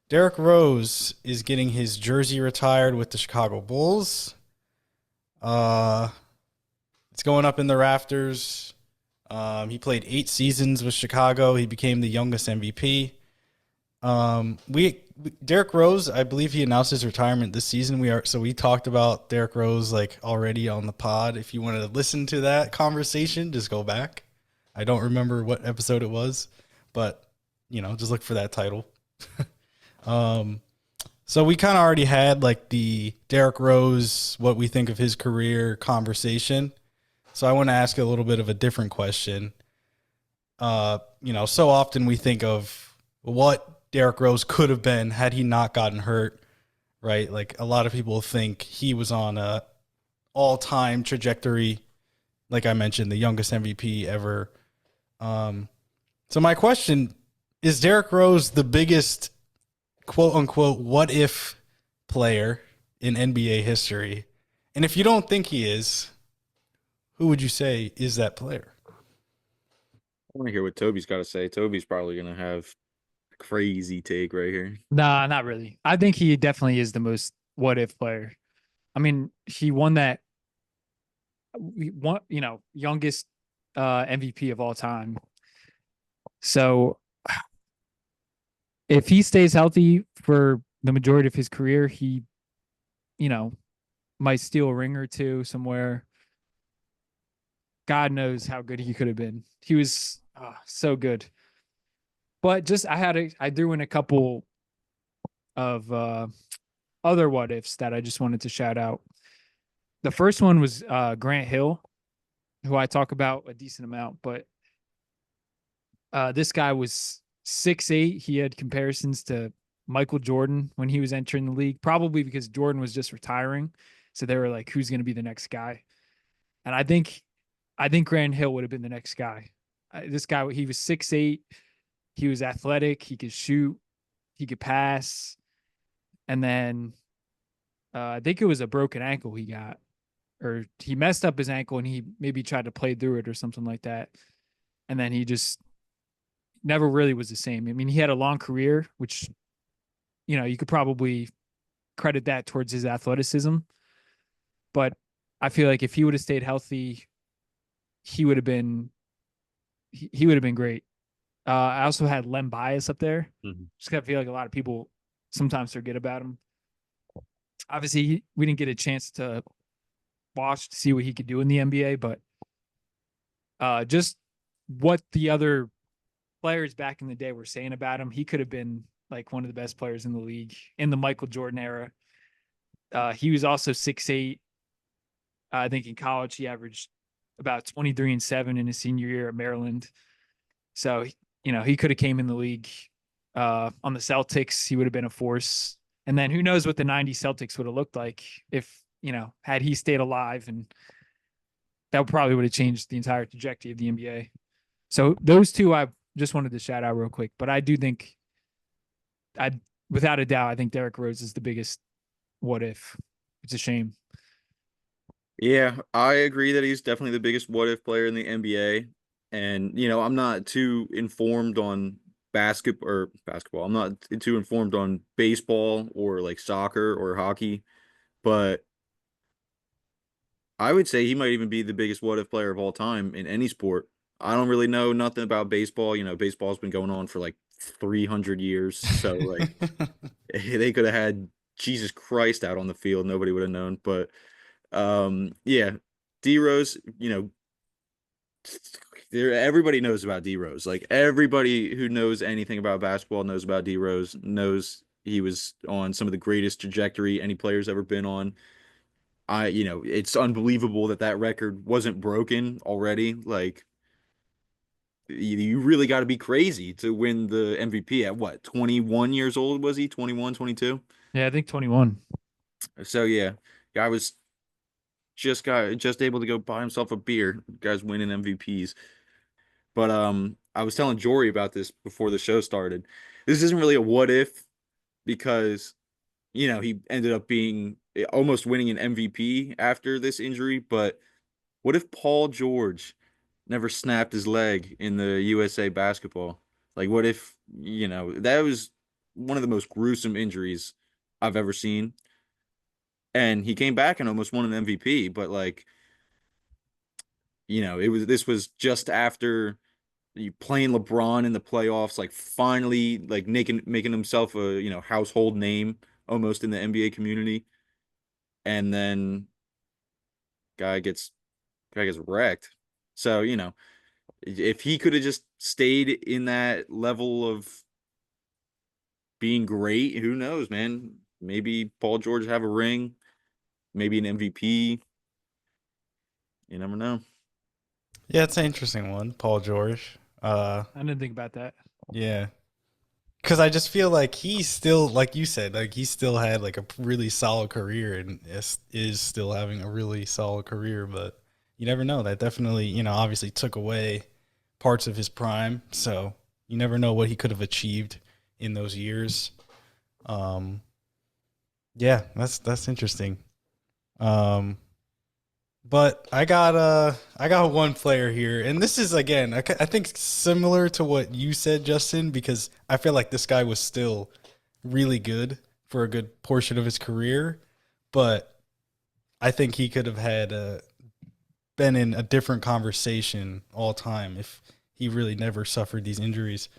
Derrick Rose is getting his jersey retired with the Chicago Bulls. Uh, it's going up in the rafters. He played 8 seasons with Chicago. He became the youngest MVP. We Derrick Rose, I believe he announced his retirement this season. We talked about Derrick Rose like already on the pod. If you wanted to listen to that conversation, just go back. I don't remember what episode it was, but just look for that title. Um, so we kind of already had like the Derrick Rose, what we think of his career conversation. So I want to ask a little bit of a different question. So often we think of what Derrick Rose could have been had he not gotten hurt, right? Like a lot of people think he was on a all-time trajectory, like I mentioned, the youngest MVP ever. So my question is Derrick Rose the biggest quote unquote what if player in NBA history? And if you don't think he is, who would you say is that player? I want to hear what Toby's got to say. Toby's probably going to have a crazy take right here. Nah, not really. I think he definitely is the most what if player. I mean, he won that youngest MVP of all time. So if he stays healthy for the majority of his career, he, you know, might steal a ring or two somewhere. God knows how good he could have been. He was so good. But just I threw in a couple of other what ifs that I just wanted to shout out. The first one was Grant Hill, who I talk about a decent amount, but this guy was 6'8". He had comparisons to Michael Jordan when he was entering the league, probably because Jordan was just retiring. So they were like, who's going to be the next guy? And I think Grant Hill would have been the next guy. This guy, he was 6'8". He was athletic. He could shoot. He could pass. And then I think it was a broken ankle he got, or he messed up his ankle and he maybe tried to play through it or something like that. And then he just never really was the same. I mean, he had a long career, which, you could probably credit that towards his athleticism. But I feel like if he would have stayed healthy, he would have been he would have been great. I also had Lem Bias up there. Mhm. Just kind of feel like a lot of people sometimes forget about him. Obviously, we didn't get a chance to watch to see what he could do in the NBA, but just what the other players back in the day were saying about him, he could have been like one of the best players in the league in the Michael Jordan era. He was also 6'8". I think in college he averaged about 23 and 7 in his senior year at Maryland. So he could have came in the league on the Celtics. He would have been a force. And then who knows what the '90s Celtics would have looked like if had he stayed alive, and that probably would have changed the entire trajectory of the NBA. So those two I just wanted to shout out real quick. But I do think I without a doubt I think Derrick Rose is the biggest what if. It's a shame. Yeah, I agree that he's definitely the biggest what if player in the NBA. And, I'm not too informed on basketball. I'm not too informed on baseball or like soccer or hockey, but I would say he might even be the biggest what if player of all time in any sport. I don't really know nothing about baseball. Baseball's been going on for like 300 years. So, like, they could have had Jesus Christ out on the field. Nobody would have known. But, yeah, D Rose, everybody knows about D Rose. Like, everybody who knows anything about basketball knows about D Rose, knows he was on some of the greatest trajectory any player's ever been on. It's unbelievable that that record wasn't broken already. Like, you really got to be crazy to win the MVP at what, 21 years old was he? 21, 22? Yeah, I think 21. So yeah, guy was just able to go buy himself a beer. Guys winning MVPs. But I was telling Jorie about this before the show started. This isn't really a what if because he ended up being almost winning an MVP after this injury, but what if Paul George never snapped his leg in the USA basketball? Like, what if, that was one of the most gruesome injuries I've ever seen. And he came back and almost won an MVP, but like, this was just after you playing LeBron in the playoffs, like finally like making himself a, household name almost in the NBA community. And then guy gets guy gets wrecked. So, if he could have just stayed in that level of being great, who knows, man? Maybe Paul George have a ring, maybe an MVP. You never know. Yeah, it's an interesting one, Paul George. I didn't think about that. Yeah. Because I just feel like he's still, like you said, like he still had like a really solid career and is still having a really solid career. But you never know. That definitely, obviously took away parts of his prime. So you never know what he could have achieved in those years. Yeah, that's interesting. But I got one player here, and this is again, I think similar to what you said, Justin, because I feel like this guy was still really good for a good portion of his career, but I think he could have had been in a different conversation all time if he really never suffered these injuries.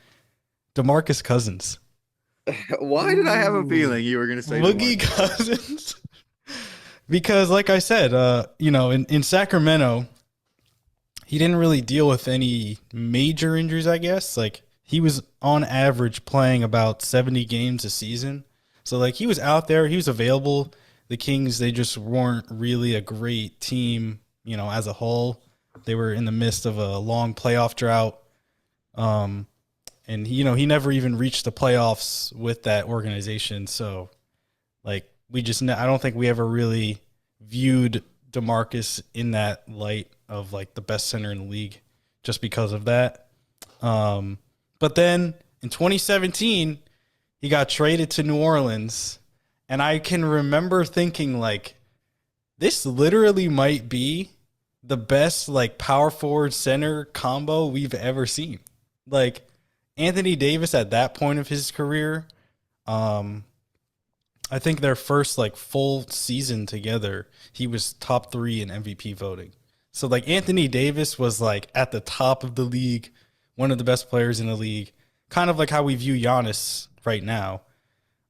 DeMarcus Cousins, Why did I have a Ooh. feeling you were going to say Boogie DeMarcus? Cousins. Because, like I said, in Sacramento, he didn't really deal with any major injuries, I guess. Like, he was on average playing about 70 games a season. So, like, he was out there, he was available. The Kings, they just weren't really a great team, as a whole. They were in the midst of a long playoff drought. And, he never even reached the playoffs with that organization. So, like, I don't think we ever really viewed DeMarcus in that light of like the best center in the league just because of that. But then in 2017, he got traded to New Orleans. And I can remember thinking like, this literally might be the best like power forward center combo we've ever seen. Like Anthony Davis at that point of his career, I think their first like full season together, he was top 3 in MVP voting. So like Anthony Davis was like at the top of the league, one of the best players in the league, kind of like how we view Giannis right now.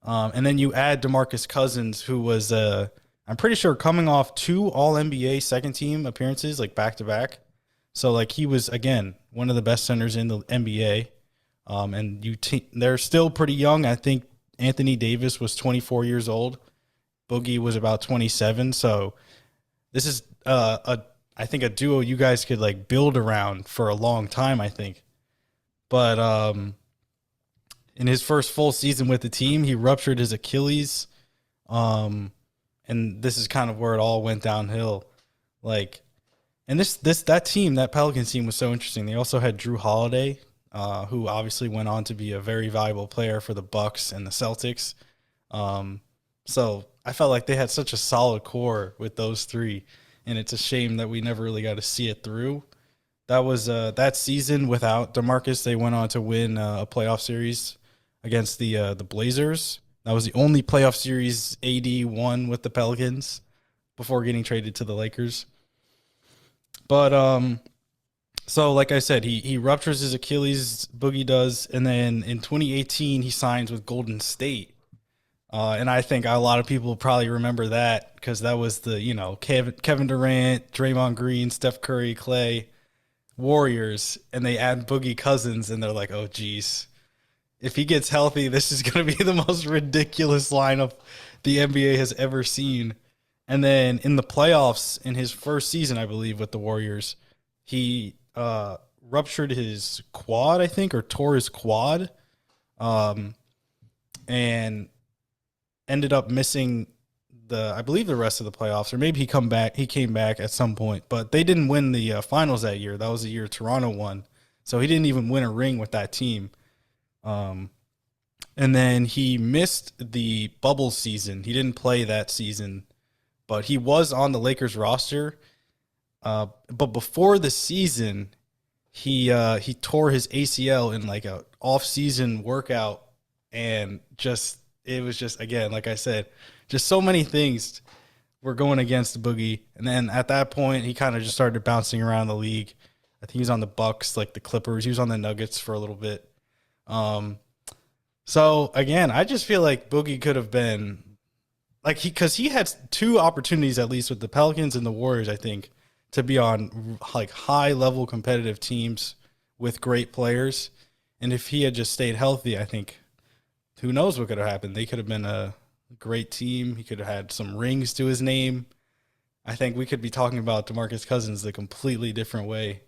And then you add DeMarcus Cousins, who was I'm pretty sure coming off 2 All NBA second team appearances like back to back. So like he was again one of the best centers in the NBA. And they're still pretty young. I think Anthony Davis was 24 years old. Boogie was about 27. So this is I think a duo you guys could like build around for a long time, I think. But in his first full season with the team, he ruptured his Achilles. And this is kind of where it all went downhill. Like, and that Pelicans team was so interesting. They also had Drew Holiday, who obviously went on to be a very valuable player for the Bucks and the Celtics. So I felt like they had such a solid core with those 3, and it's a shame that we never really got to see it through. That was that season without DeMarcus. They went on to win a playoff series against the Blazers. That was the only playoff series AD won with the Pelicans before getting traded to the Lakers. But so, like I said, he ruptures his Achilles, Boogie does, and then in 2018 he signs with Golden State. And I think a lot of people probably remember that because that was the Kevin Durant, Draymond Green, Steph Curry, Clay, Warriors, and they add Boogie Cousins, and they're like, oh geez, if he gets healthy, this is going to be the most ridiculous lineup the NBA has ever seen. And then in the playoffs, in his first season, I believe, with the Warriors, he ruptured his quad, I think, or tore his quad, and ended up missing I believe the rest of the playoffs, or maybe he came back at some point, but they didn't win the finals that year. That was the year Toronto won. So he didn't even win a ring with that team. And then he missed the bubble season. He didn't play that season, but he was on the Lakers roster. But before the season, he tore his ACL in like a off-season workout and it was just, again, like I said, just so many things were going against Boogie. And then at that point, he kind of just started bouncing around the league. I think he was on the Bucks, like the Clippers. He was on the Nuggets for a little bit. So again, I just feel like Boogie could have been like because he had 2 opportunities at least with the Pelicans and the Warriors, I think, to be on like high level competitive teams with great players. And if he had just stayed healthy, I think who knows what could have happened. They could have been a great team. He could have had some rings to his name. I think we could be talking about DeMarcus Cousins a completely different way.